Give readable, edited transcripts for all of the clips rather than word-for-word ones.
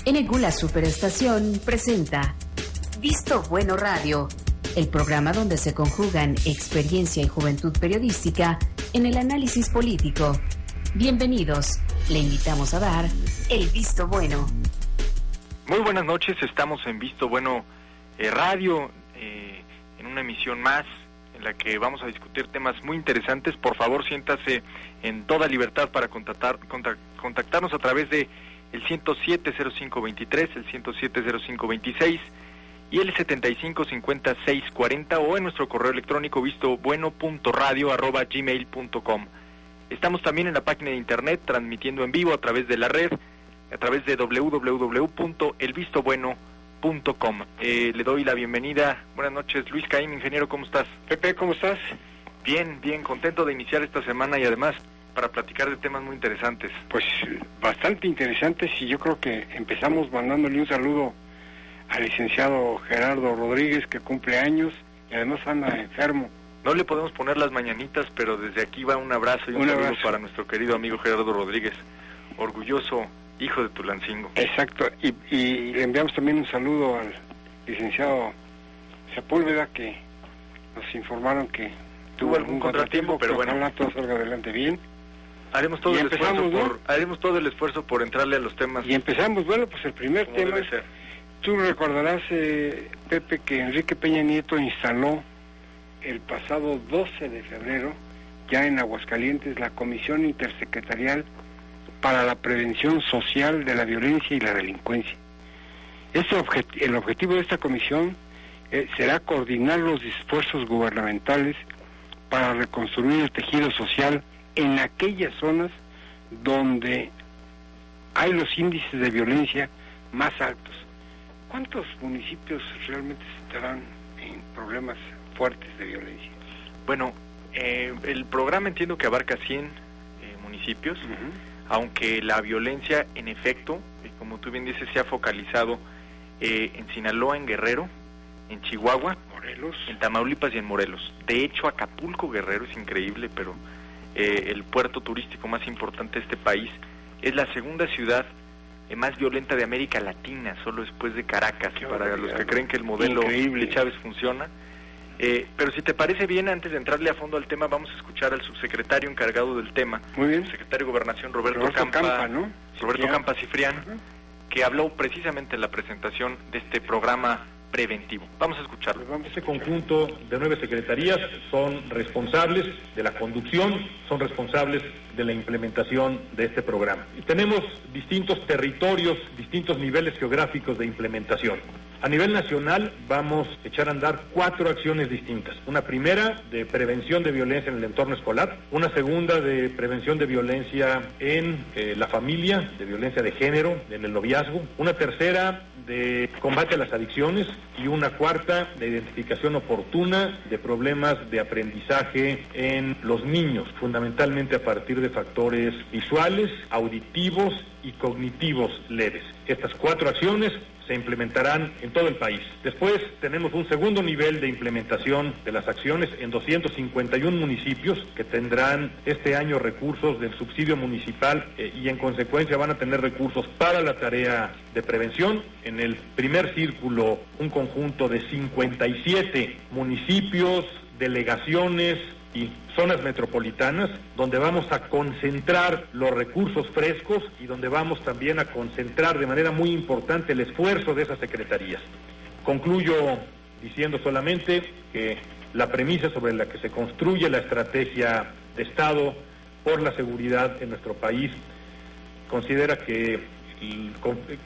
Enegula Superestación presenta Visto Bueno Radio, el programa donde se conjugan experiencia y juventud periodística en el análisis político. Bienvenidos, le invitamos a dar el Visto Bueno. Muy buenas noches, estamos en Visto Bueno Radio, en una emisión más en la que vamos a discutir temas muy interesantes. Por favor, siéntase en toda libertad para contactarnos a través de el 107-0523, el 107-0526 y el 75-50-640 o en nuestro correo electrónico vistobueno.radio@gmail.com. Estamos también en la página de internet transmitiendo en vivo a través de la red, a través de www.elvistobueno.com. Le doy la bienvenida. Buenas noches, Luis Caín, ingeniero, ¿cómo estás? Pepe, ¿cómo estás? Bien, contento de iniciar esta semana y además para platicar de temas muy interesantes. Pues bastante interesantes, y yo creo que empezamos mandándole un saludo al licenciado Gerardo Rodríguez, que cumple años y además anda enfermo. No le podemos poner las mañanitas, pero desde aquí va un abrazo y un saludo para nuestro querido amigo Gerardo Rodríguez, orgulloso hijo de Tulancingo. Exacto, y le enviamos también un saludo al licenciado Sepúlveda, que nos informaron que tuvo algún contratiempo, pero bueno, ojalá todo salga adelante bien. Haremos todo el esfuerzo por entrarle a los temas. Y empezamos, bueno, pues el primer tema. Tú recordarás, Pepe, que Enrique Peña Nieto instaló el pasado 12 de febrero, ya en Aguascalientes, la Comisión Intersecretarial para la Prevención Social de la Violencia y la Delincuencia. El objetivo de esta comisión será coordinar los esfuerzos gubernamentales para reconstruir el tejido social en aquellas zonas donde hay los índices de violencia más altos. ¿Cuántos municipios realmente estarán en problemas fuertes de violencia? Bueno, el programa entiendo que abarca 100 municipios, aunque la violencia, en efecto, como tú bien dices, se ha focalizado en Sinaloa, en Guerrero, en Chihuahua, Morelos, en Tamaulipas y en Morelos. De hecho, Acapulco, Guerrero, es increíble, pero el puerto turístico más importante de este país es la segunda ciudad más violenta de América Latina, solo después de Caracas, para los que creen que el modelo de Chávez funciona. Pero si te parece bien, antes de entrarle a fondo al tema, vamos a escuchar al subsecretario encargado del tema, muy bien, el secretario de Gobernación, Roberto Campa, ¿no? Roberto Campa Cifrián, que habló precisamente en la presentación de este programa preventivo. Vamos a escucharlo. Este conjunto de 9 secretarías son responsables de la conducción, son responsables de la implementación de este programa. Y tenemos distintos territorios, distintos niveles geográficos de implementación. A nivel nacional vamos a echar a andar 4 acciones distintas. Una primera de prevención de violencia en el entorno escolar, una segunda de prevención de violencia en la familia, de violencia de género, en el noviazgo, una tercera de combate a las adicciones y una cuarta de identificación oportuna de problemas de aprendizaje en los niños, fundamentalmente a partir de factores visuales, auditivos y cognitivos leves. Estas 4 acciones se implementarán en todo el país. Después tenemos un segundo nivel de implementación de las acciones en 251 municipios que tendrán este año recursos del subsidio municipal y en consecuencia van a tener recursos para la tarea de prevención. En el primer círculo, un conjunto de 57 municipios, delegaciones y zonas metropolitanas, donde vamos a concentrar los recursos frescos y donde vamos también a concentrar de manera muy importante el esfuerzo de esas secretarías. Concluyo diciendo solamente que la premisa sobre la que se construye la estrategia de Estado por la seguridad en nuestro país considera que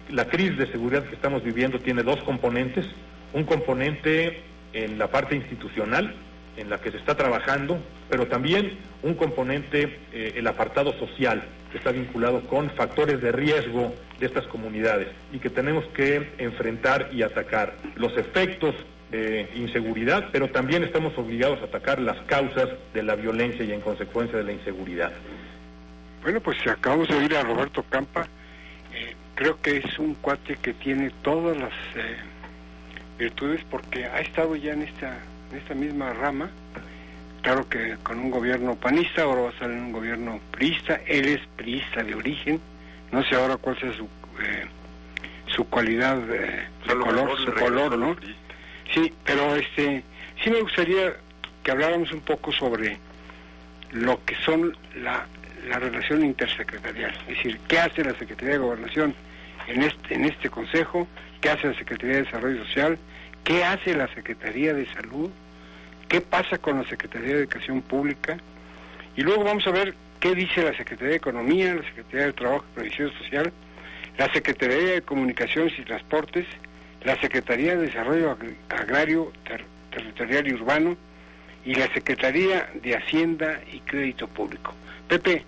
la crisis de seguridad que estamos viviendo tiene 2 componentes. Un componente en la parte institucional, en la que se está trabajando, pero también un componente, el apartado social, que está vinculado con factores de riesgo de estas comunidades y que tenemos que enfrentar y atacar los efectos de inseguridad, pero también estamos obligados a atacar las causas de la violencia y en consecuencia de la inseguridad. Bueno, pues acabamos de oír a Roberto Campa. Creo que es un cuate que tiene todas las virtudes, porque ha estado ya en esta misma rama. Claro que con un gobierno panista, ahora va a estar en un gobierno priista. Él es priista de origen, no sé ahora cuál sea su cualidad de color, su color, ¿no? Sí, pero sí me gustaría que habláramos un poco sobre lo que son la relación intersecretarial, es decir, qué hace la Secretaría de Gobernación en este Consejo, qué hace la Secretaría de Desarrollo Social, qué hace la Secretaría de Salud, qué pasa con la Secretaría de Educación Pública, y luego vamos a ver qué dice la Secretaría de Economía, la Secretaría de Trabajo y Previsión Social, la Secretaría de Comunicaciones y Transportes, la Secretaría de Desarrollo Agrario, Territorial y Urbano, y la Secretaría de Hacienda y Crédito Público. Pepe,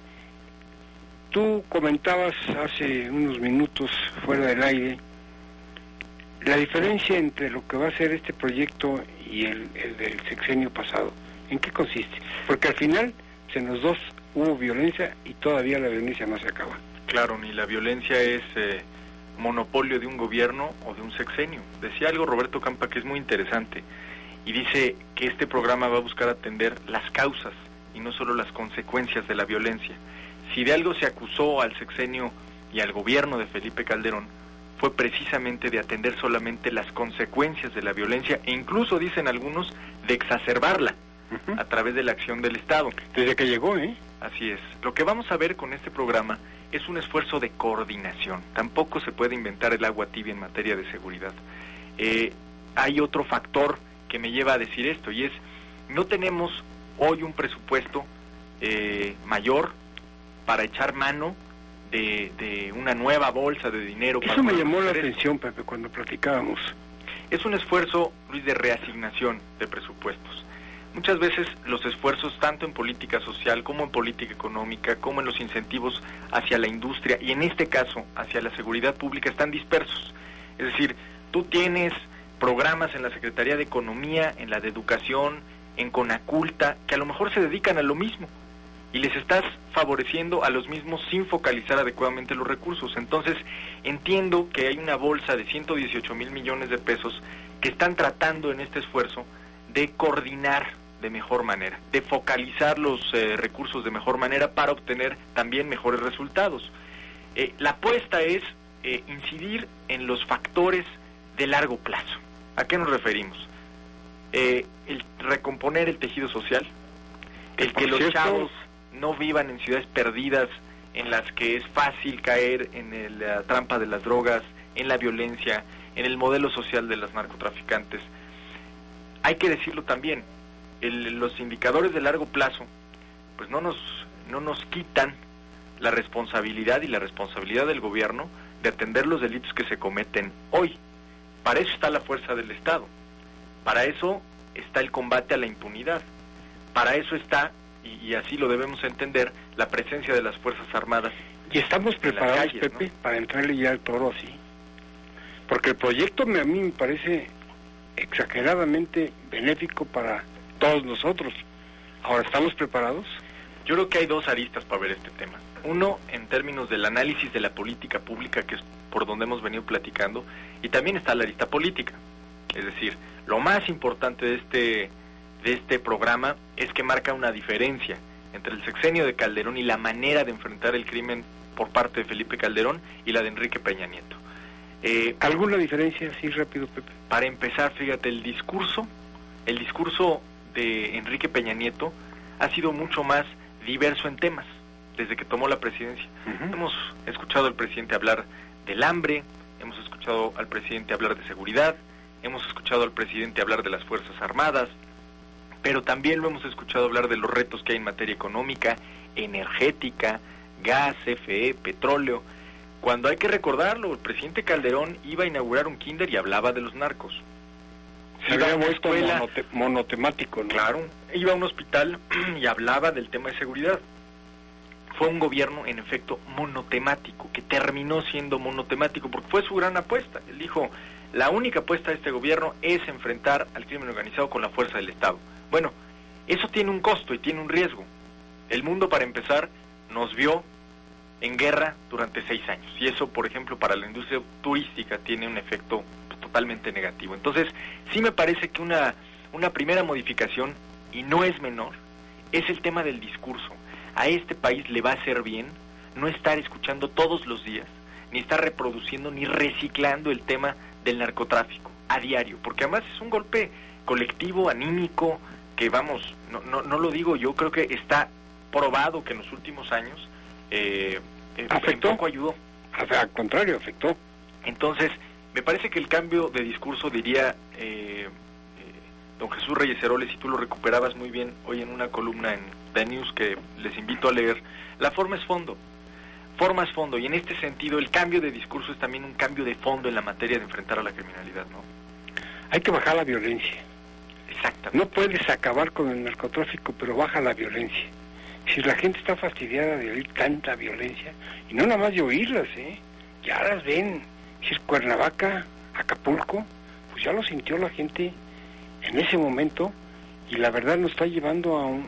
tú comentabas hace unos minutos fuera del aire la diferencia entre lo que va a ser este proyecto y el del sexenio pasado. ¿En qué consiste? Porque al final, en los dos hubo violencia y todavía la violencia no se acaba. Claro, ni la violencia es monopolio de un gobierno o de un sexenio. Decía algo Roberto Campa que es muy interesante, y dice que este programa va a buscar atender las causas y no solo las consecuencias de la violencia. Si de algo se acusó al sexenio y al gobierno de Felipe Calderón, fue precisamente de atender solamente las consecuencias de la violencia, e incluso, dicen algunos, de exacerbarla a través de la acción del Estado. Desde que llegó, Así es. Lo que vamos a ver con este programa es un esfuerzo de coordinación. Tampoco se puede inventar el agua tibia en materia de seguridad. Hay otro factor que me lleva a decir esto, y es, no tenemos hoy un presupuesto mayor para echar mano de una nueva bolsa de dinero. Eso me llamó la atención, Pepe, cuando platicábamos. Es un esfuerzo, Luis, de reasignación de presupuestos. Muchas veces los esfuerzos, tanto en política social como en política económica, como en los incentivos hacia la industria, y en este caso hacia la seguridad pública, están dispersos. Es decir, tú tienes programas en la Secretaría de Economía, en la de Educación, en Conaculta, que a lo mejor se dedican a lo mismo, y les estás favoreciendo a los mismos sin focalizar adecuadamente los recursos. Entonces, entiendo que hay una bolsa de 118,000 millones de pesos que están tratando en este esfuerzo de coordinar de mejor manera, de focalizar los recursos de mejor manera para obtener también mejores resultados. La apuesta es incidir en los factores de largo plazo. ¿A qué nos referimos? El recomponer el tejido social, el que los chavos no vivan en ciudades perdidas en las que es fácil caer en la trampa de las drogas, en la violencia, en el modelo social de los narcotraficantes. Hay que decirlo también, los indicadores de largo plazo pues no nos quitan la responsabilidad y la responsabilidad del gobierno de atender los delitos que se cometen hoy. Para eso está la fuerza del Estado, para eso está el combate a la impunidad, para eso está, y así lo debemos entender, la presencia de las Fuerzas Armadas. Y estamos preparados, calles, Pepe, ¿no?, para entrarle ya al toro así. Porque el proyecto a mí me parece exageradamente benéfico para todos nosotros. Ahora, ¿estamos preparados? Yo creo que hay dos aristas para ver este tema. Uno, en términos del análisis de la política pública, que es por donde hemos venido platicando, y también está la arista política. Es decir, lo más importante de este programa es que marca una diferencia entre el sexenio de Calderón y la manera de enfrentar el crimen por parte de Felipe Calderón y la de Enrique Peña Nieto. ¿Alguna diferencia así rápido, Pepe? Para empezar, fíjate, el discurso de Enrique Peña Nieto ha sido mucho más diverso en temas desde que tomó la presidencia. Hemos escuchado al presidente hablar del hambre, hemos escuchado al presidente hablar de seguridad, hemos escuchado al presidente hablar de las Fuerzas Armadas, pero también lo hemos escuchado hablar de los retos que hay en materia económica, energética, gas, CFE, petróleo. Cuando hay que recordarlo, el presidente Calderón iba a inaugurar un kinder y hablaba de los narcos. Se había vuelto monotemático, ¿no? Claro, iba a un hospital y hablaba del tema de seguridad. Fue un gobierno, en efecto, monotemático, que terminó siendo monotemático, porque fue su gran apuesta. Él dijo, la única apuesta de este gobierno es enfrentar al crimen organizado con la fuerza del Estado. Bueno, eso tiene un costo y tiene un riesgo. El mundo, para empezar, nos vio en guerra durante 6 años, y eso, por ejemplo, para la industria turística tiene un efecto totalmente negativo. Entonces, sí me parece que una primera modificación, y no es menor, es el tema del discurso. A este país le va a hacer bien no estar escuchando todos los días ni está reproduciendo, ni reciclando el tema del narcotráfico a diario, porque además es un golpe colectivo, anímico, que vamos, no lo digo yo, creo que está probado que en los últimos años afectó, un poco ayudó. Al contrario, afectó. Entonces, me parece que el cambio de discurso, diría don Jesús Reyes Heroles, y tú lo recuperabas muy bien hoy en una columna en The News que les invito a leer, la forma es fondo. Forma es fondo, y en este sentido el cambio de discurso es también un cambio de fondo en la materia de enfrentar a la criminalidad, ¿no? Hay que bajar la violencia. Exactamente. No puedes acabar con el narcotráfico, pero baja la violencia. Si la gente está fastidiada de oír tanta violencia, y no nada más de oírlas, ya las ven. Si es Cuernavaca, Acapulco, pues ya lo sintió la gente en ese momento, y la verdad nos está llevando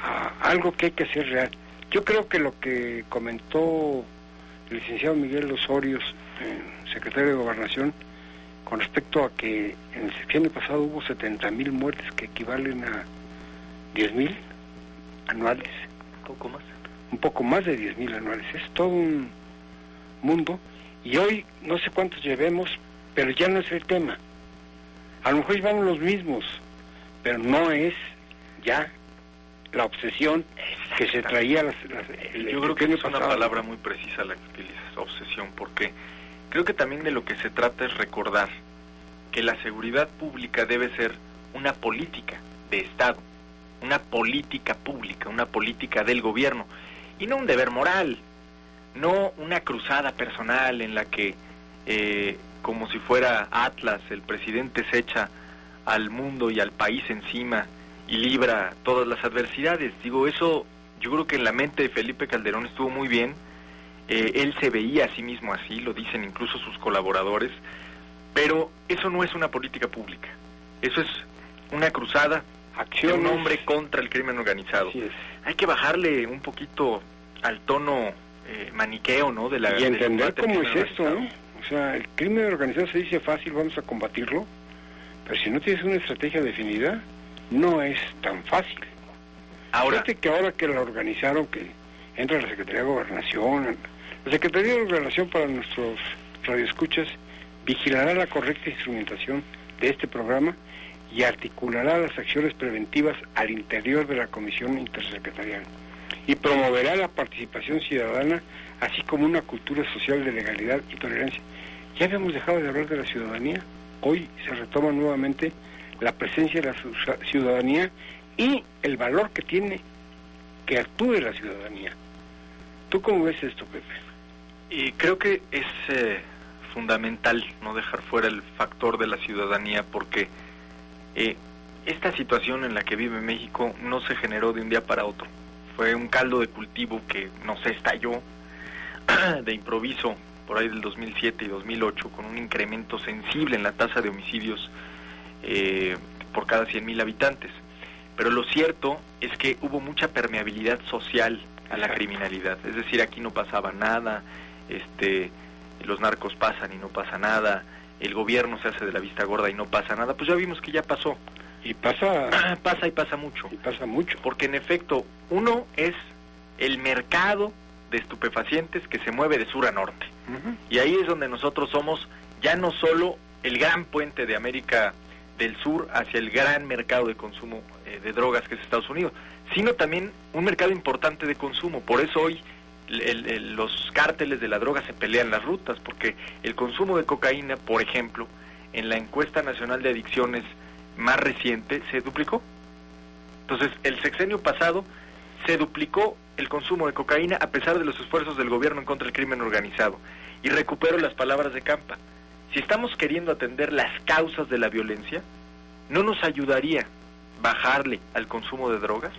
a algo que hay que hacer real. Yo creo que lo que comentó el licenciado Miguel Osorio, secretario de Gobernación, con respecto a que en el sexenio pasado hubo 70,000 muertes que equivalen a 10,000 anuales. ¿Un poco más? Un poco más de 10,000 anuales. Es todo un mundo, y hoy no sé cuántos llevemos, pero ya no es el tema. A lo mejor llevamos los mismos, pero no es ya la obsesión que se traía yo creo que es una palabra muy precisa la que utilizas, obsesión, porque creo que también de lo que se trata es recordar que la seguridad pública debe ser una política de Estado, una política pública, una política del gobierno, y no un deber moral, no una cruzada personal en la que, como si fuera Atlas, el presidente se echa al mundo y al país encima y libra todas las adversidades. Digo, eso yo creo que en la mente de Felipe Calderón estuvo muy bien. Él se veía a sí mismo así, lo dicen incluso sus colaboradores, pero eso no es una política pública, eso es una cruzada de un hombre contra el crimen organizado. Hay que bajarle un poquito al tono maniqueo, ¿no? Y entender cómo es esto, ¿no? O sea, el crimen organizado se dice fácil, vamos a combatirlo, pero si no tienes una estrategia definida, no es tan fácil. Fíjate que ahora que la organizaron, que entra la Secretaría de Gobernación, la Secretaría de Gobernación, para nuestros radioescuchas, vigilará la correcta instrumentación de este programa y articulará las acciones preventivas al interior de la Comisión Intersecretarial, y promoverá la participación ciudadana, así como una cultura social de legalidad y tolerancia. Ya habíamos dejado de hablar de la ciudadanía, hoy se retoma nuevamente la presencia de la ciudadanía y el valor que tiene que actúe la ciudadanía. ¿Tú cómo ves esto, Pepe? Y creo que es fundamental no dejar fuera el factor de la ciudadanía, porque esta situación en la que vive México no se generó de un día para otro. Fue un caldo de cultivo que no se estalló de improviso por ahí del 2007 y 2008, con un incremento sensible en la tasa de homicidios por cada 100,000 habitantes. Pero lo cierto es que hubo mucha permeabilidad social a la criminalidad. Es decir, aquí no pasaba nada, los narcos pasan y no pasa nada, el gobierno se hace de la vista gorda y no pasa nada. Pues ya vimos que ya pasó. Y pasa mucho. Y pasa mucho. Porque en efecto, uno es el mercado de estupefacientes que se mueve de sur a norte. Y ahí es donde nosotros somos ya no solo el gran puente de América del Sur hacia el gran mercado de consumo de drogas que es Estados Unidos, sino también un mercado importante de consumo. Por eso hoy los cárteles de la droga se pelean las rutas, porque el consumo de cocaína, por ejemplo, en la encuesta nacional de adicciones más reciente, se duplicó. Entonces, el sexenio pasado se duplicó el consumo de cocaína a pesar de los esfuerzos del gobierno en contra del crimen organizado. Y recupero las palabras de Campa. Si estamos queriendo atender las causas de la violencia, ¿no nos ayudaría bajarle al consumo de drogas?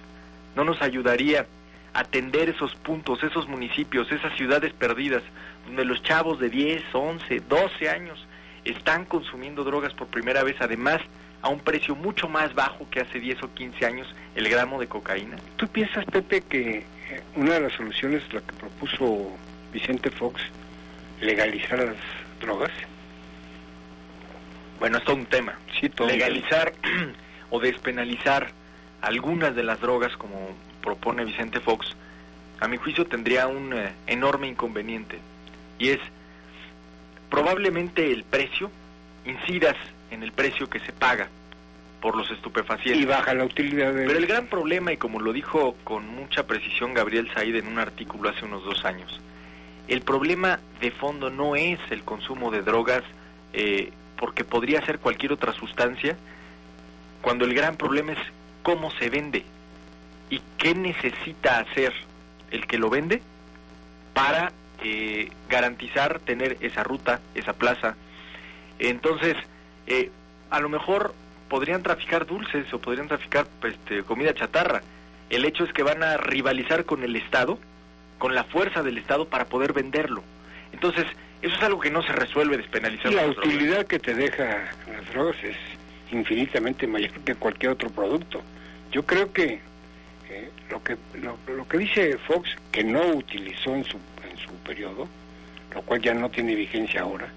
¿No nos ayudaría atender esos puntos, esos municipios, esas ciudades perdidas, donde los chavos de 10, 11, 12 años están consumiendo drogas por primera vez, además a un precio mucho más bajo que hace 10 o 15 años el gramo de cocaína? ¿Tú piensas, Pepe, que una de las soluciones, la que propuso Vicente Fox, legalizar las drogas? Bueno, es todo un tema. Sí, todo legalizar o despenalizar algunas de las drogas, como propone Vicente Fox, a mi juicio tendría un enorme inconveniente, y es probablemente el precio, incidas en el precio que se paga por los estupefacientes. Y baja la utilidad de... Pero el gran problema, y como lo dijo con mucha precisión Gabriel Said en un artículo hace unos 2 años, el problema de fondo no es el consumo de drogas, porque podría ser cualquier otra sustancia, cuando el gran problema es cómo se vende y qué necesita hacer el que lo vende para garantizar tener esa ruta, esa plaza. Entonces, a lo mejor podrían traficar dulces o podrían traficar comida chatarra. El hecho es que van a rivalizar con el Estado, con la fuerza del Estado para poder venderlo. Entonces, eso es algo que no se resuelve despenalizando. La utilidad que te deja las drogas es infinitamente mayor que cualquier otro producto. Yo creo que lo que dice Fox, que no utilizó en su periodo, lo cual ya no tiene vigencia ahora,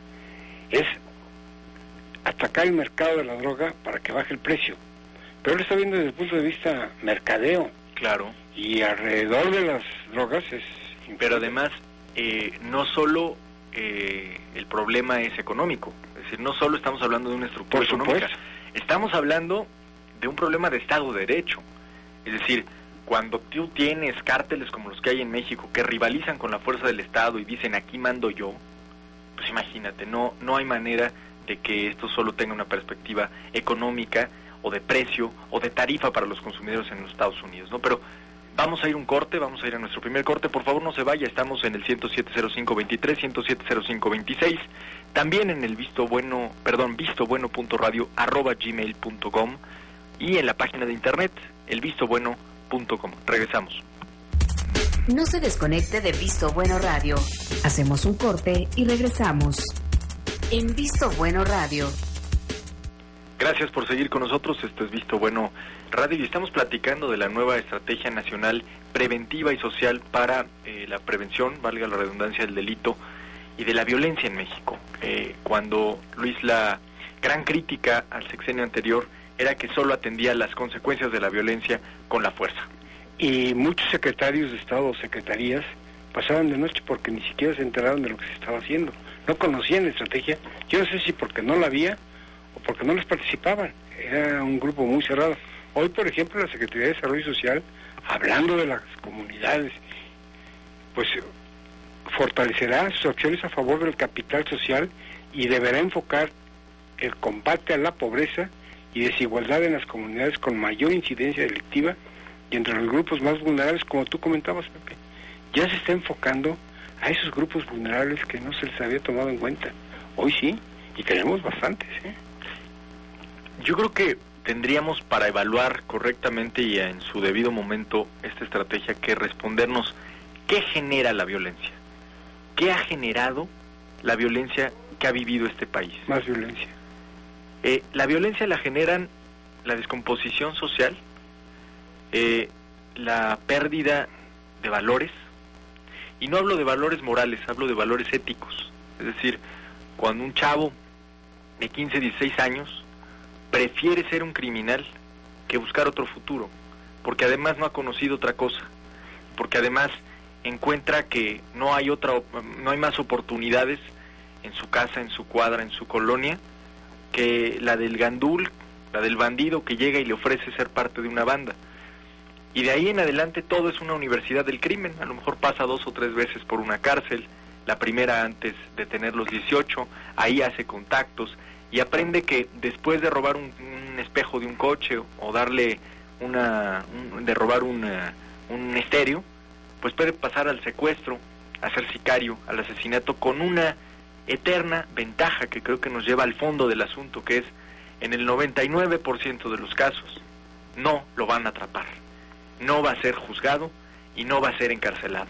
es atacar el mercado de la droga para que baje el precio. Pero él está viendo desde el punto de vista mercadeo. Claro. Y alrededor de las drogas es... Pero además, no solo el problema es económico. Es decir, no solo estamos hablando de una estructura económica. Estamos hablando de un problema de Estado de Derecho. Es decir, cuando tú tienes cárteles como los que hay en México, que rivalizan con la fuerza del Estado y dicen, aquí mando yo, pues imagínate, no hay manera de que esto solo tenga una perspectiva económica o de precio o de tarifa para los consumidores en los Estados Unidos, ¿no? Pero vamos a ir vamos a ir a nuestro primer corte. Por favor, no se vaya, estamos en el 1070523, 1070526, también en el vistobueno.radio@gmail.com y en la página de internet elvistobueno.com. Regresamos. No se desconecte de Visto Bueno Radio. Hacemos un corte y regresamos. En Visto Bueno Radio. Gracias por seguir con nosotros. Esto es Visto Bueno Radio y estamos platicando de la nueva estrategia nacional preventiva y social para la prevención, valga la redundancia, del delito y de la violencia en México. Cuando, Luis, la gran crítica al sexenio anterior era que solo atendía las consecuencias de la violencia con la fuerza. Y muchos secretarios de Estado o secretarías pasaban de noche porque ni siquiera se enteraron de lo que se estaba haciendo. No conocían la estrategia. Yo no sé si porque no la había o porque no les participaban. Era un grupo muy cerrado. Hoy, por ejemplo, la Secretaría de Desarrollo Social, hablando de las comunidades, pues fortalecerá sus acciones a favor del capital social y deberá enfocar el combate a la pobreza y desigualdad en las comunidades con mayor incidencia delictiva y entre los grupos más vulnerables, como tú comentabas, Pepe. Ya se está enfocando a esos grupos vulnerables que no se les había tomado en cuenta. Hoy sí, y tenemos bastantes, ¿eh? Yo creo que tendríamos, para evaluar correctamente y en su debido momento esta estrategia, que respondernos qué genera la violencia. ¿Qué ha generado la violencia que ha vivido este país? Más violencia. La violencia la generan la descomposición social, la pérdida de valores, y no hablo de valores morales, hablo de valores éticos. Es decir, cuando un chavo de 15, 16 años prefiere ser un criminal que buscar otro futuro, porque además no ha conocido otra cosa, porque además encuentra que no hay más oportunidades en su casa, en su cuadra, en su colonia, que la del gandul, la del bandido que llega y le ofrece ser parte de una banda. Y de ahí en adelante todo es una universidad del crimen. A lo mejor pasa 2 o 3 veces por una cárcel, la primera antes de tener los 18, ahí hace contactos y aprende que después de robar un espejo de un coche o darle de robar un estéreo, pues puede pasar al secuestro, a ser sicario, al asesinato, con una eterna ventaja que creo que nos lleva al fondo del asunto, que es, en el 99% de los casos, no lo van a atrapar, no va a ser juzgado y no va a ser encarcelado.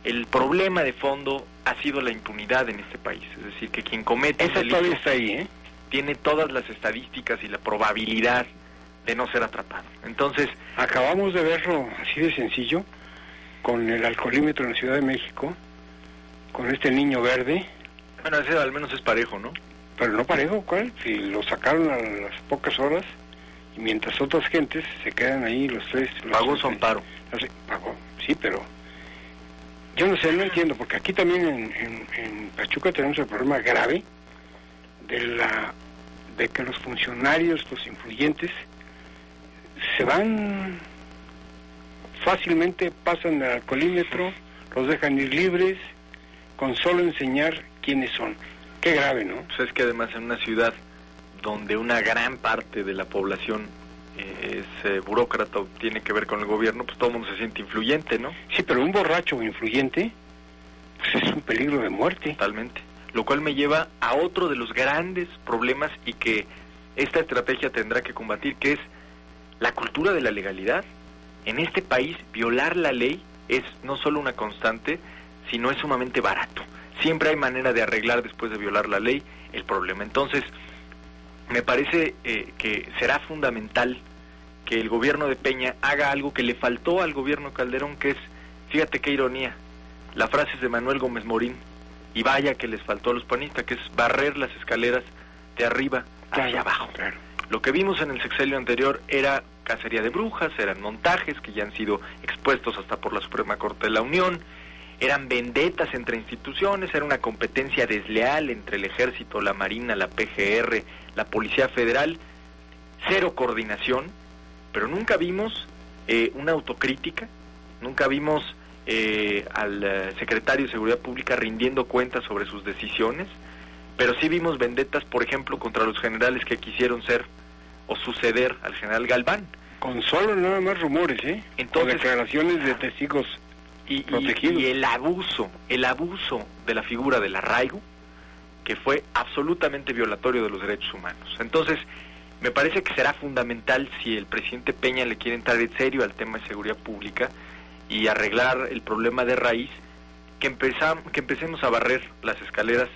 El problema de fondo ha sido la impunidad en este país, es decir, que quien comete esa todavía está ahí, tiene todas las estadísticas y la probabilidad de no ser atrapado. Entonces, acabamos de verlo así de sencillo con el alcoholímetro en la Ciudad de México, con este niño verde. Bueno, ese al menos es parejo, ¿no? Pero no parejo, ¿cuál? Si lo sacaron a las pocas horas, y mientras otras gentes se quedan ahí los tres... Pagó su amparo. Pagó, sí, pero Yo no sé, no entiendo, porque aquí también en Pachuca tenemos el problema grave de que los funcionarios, los influyentes, se van fácilmente, pasan el alcoholímetro, los dejan ir libres, con solo enseñar quiénes son. Qué grave, ¿no? Pues es que además en una ciudad donde una gran parte de la población es burócrata o tiene que ver con el gobierno, pues todo el mundo se siente influyente, ¿no? Sí, pero un borracho influyente, pues es un peligro de muerte. Totalmente. Lo cual me lleva a otro de los grandes problemas y que esta estrategia tendrá que combatir, que es la cultura de la legalidad. En este país, violar la ley es no solo una constante, sino es sumamente barato. Siempre hay manera de arreglar después de violar la ley el problema. Entonces, me parece que será fundamental que el gobierno de Peña haga algo que le faltó al gobierno Calderón, que es, fíjate qué ironía, la frase es de Manuel Gómez Morín, y vaya que les faltó a los panistas, que es barrer las escaleras de arriba hacia abajo. Claro. Lo que vimos en el sexenio anterior era cacería de brujas, eran montajes que ya han sido expuestos hasta por la Suprema Corte de la Unión, eran vendetas entre instituciones, era una competencia desleal entre el Ejército, la Marina, la PGR, la Policía Federal, cero coordinación, pero nunca vimos una autocrítica, nunca vimos al secretario de Seguridad Pública rindiendo cuentas sobre sus decisiones, pero sí vimos vendetas, por ejemplo, contra los generales que quisieron ser o suceder al general Galván. Con solo nada más rumores, Entonces, o declaraciones de testigos protegidos. Y el abuso de la figura del arraigo, que fue absolutamente violatorio de los derechos humanos. Entonces, me parece que será fundamental, si el presidente Peña le quiere entrar en serio al tema de seguridad pública y arreglar el problema de raíz, que empecemos a barrer las escaleras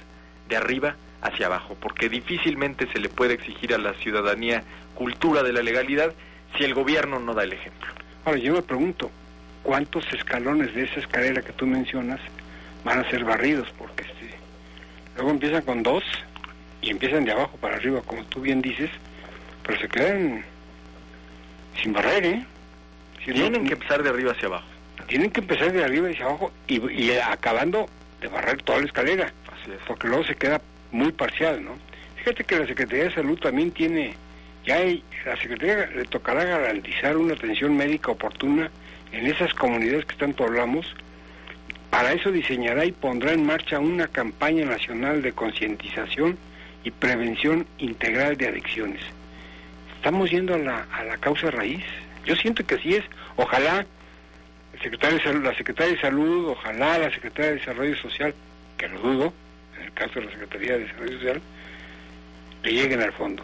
de arriba hacia abajo, porque difícilmente se le puede exigir a la ciudadanía cultura de la legalidad si el gobierno no da el ejemplo. Ahora, yo me pregunto, ¿cuántos escalones de esa escalera que tú mencionas van a ser barridos? Porque luego empiezan con 2 y empiezan de abajo para arriba, como tú bien dices, pero se quedan sin barrer, Tienen que empezar de arriba hacia abajo. Tienen que empezar de arriba hacia abajo y acabando de barrer toda la escalera. Así es. Porque luego se queda muy parcial, ¿no? Fíjate que la Secretaría de Salud también la Secretaría le tocará garantizar una atención médica oportuna en esas comunidades que tanto hablamos. Para eso diseñará y pondrá en marcha una campaña nacional de concientización y prevención integral de adicciones. ¿Estamos yendo a la causa raíz? Yo siento que así es. Ojalá la Secretaría de Salud, ojalá la Secretaría de Desarrollo Social, que lo dudo, en el caso de la Secretaría de Desarrollo Social, le lleguen al fondo.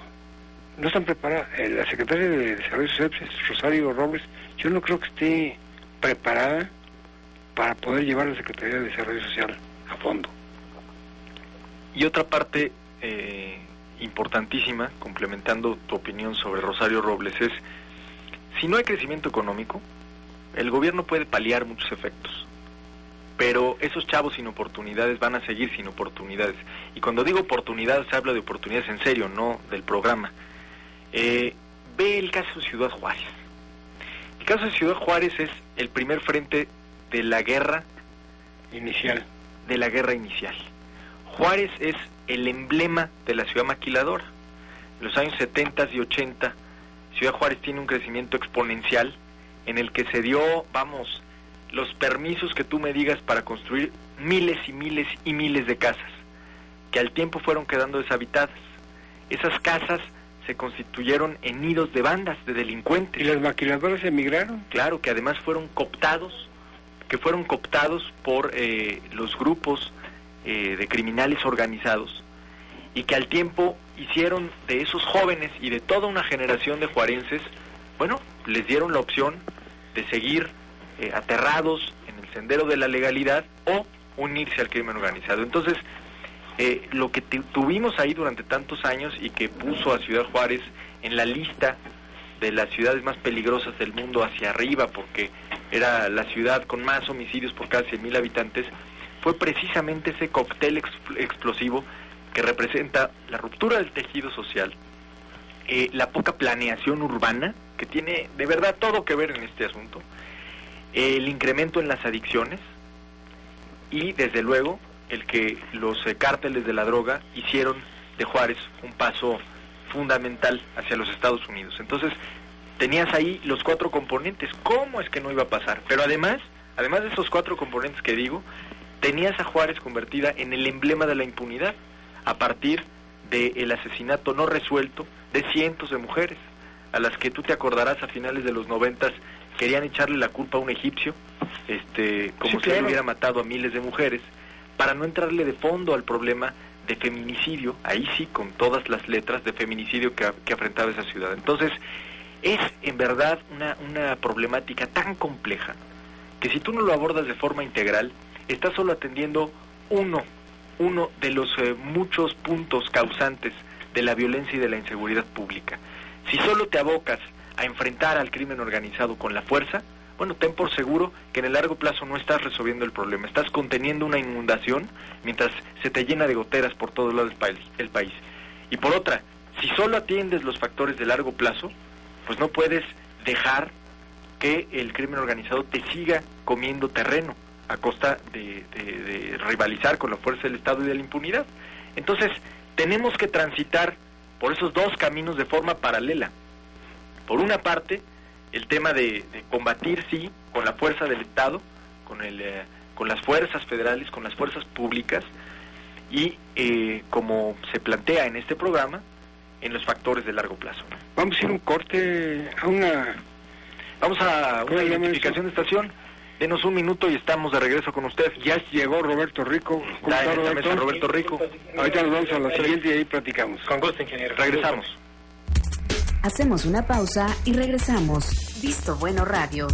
No están preparadas. La Secretaría de Desarrollo Social, Rosario Robles, yo no creo que esté preparada para poder llevar a la Secretaría de Desarrollo Social a fondo. Y otra parte importantísima, complementando tu opinión sobre Rosario Robles, es, si no hay crecimiento económico, el gobierno puede paliar muchos efectos, pero esos chavos sin oportunidades van a seguir sin oportunidades. Y cuando digo oportunidades, hablo de oportunidades en serio, no del programa. Ve el caso de Ciudad Juárez. El caso de Ciudad Juárez es el primer frente de la guerra inicial. Juárez es el emblema de la ciudad maquiladora. En los años 70 y 80, Ciudad Juárez tiene un crecimiento exponencial en el que se dio, los permisos que tú me digas para construir miles y miles y miles de casas, que al tiempo fueron quedando deshabitadas. Esas casas se constituyeron en nidos de bandas de delincuentes. ¿Y las maquiladoras emigraron? Claro, que además fueron cooptados por los grupos de criminales organizados, y que al tiempo hicieron de esos jóvenes y de toda una generación de juarenses, les dieron la opción de seguir aterrados en el sendero de la legalidad o unirse al crimen organizado. Entonces, lo que tuvimos ahí durante tantos años y que puso a Ciudad Juárez en la lista de las ciudades más peligrosas del mundo hacia arriba, porque era la ciudad con más homicidios por cada 100,000 habitantes, fue precisamente ese cóctel explosivo que representa la ruptura del tejido social, la poca planeación urbana, que tiene de verdad todo que ver en este asunto, el incremento en las adicciones y desde luego el que los cárteles de la droga hicieron de Juárez un paso fundamental hacia los Estados Unidos. Entonces tenías ahí los 4 componentes. ¿Cómo es que no iba a pasar? Pero además de esos 4 componentes que digo, tenías a Juárez convertida en el emblema de la impunidad a partir del asesinato no resuelto de cientos de mujeres, a las que tú te acordarás a finales de los 90 querían echarle la culpa a un egipcio, como si él hubiera matado a miles de mujeres, para no entrarle de fondo al problema de feminicidio, ahí sí con todas las letras de feminicidio que enfrentaba esa ciudad. Entonces, es en verdad una problemática tan compleja que si tú no lo abordas de forma integral, estás solo atendiendo uno de los muchos puntos causantes de la violencia y de la inseguridad pública. Si solo te abocas a enfrentar al crimen organizado con la fuerza, bueno, ten por seguro que en el largo plazo no estás resolviendo el problema, estás conteniendo una inundación mientras se te llena de goteras por todos lados del país. Y por otra, si solo atiendes los factores de largo plazo, pues no puedes dejar que el crimen organizado te siga comiendo terreno a costa de rivalizar con la fuerza del Estado y de la impunidad. Entonces, tenemos que transitar por esos 2 caminos de forma paralela. Por una parte, el tema de combatir, sí, con la fuerza del Estado, con las fuerzas federales, con las fuerzas públicas, y como se plantea en este programa, en los factores de largo plazo. Vamos a ir un corte Vamos a una identificación de estación. Denos un minuto y estamos de regreso con usted. Ya llegó Roberto Rico. ¿Cómo está, Roberto Rico? Ahorita nos vamos a la siguiente y ahí platicamos. Con gusto, ingeniero. Regresamos. Hacemos una pausa y regresamos. Visto Bueno Radio.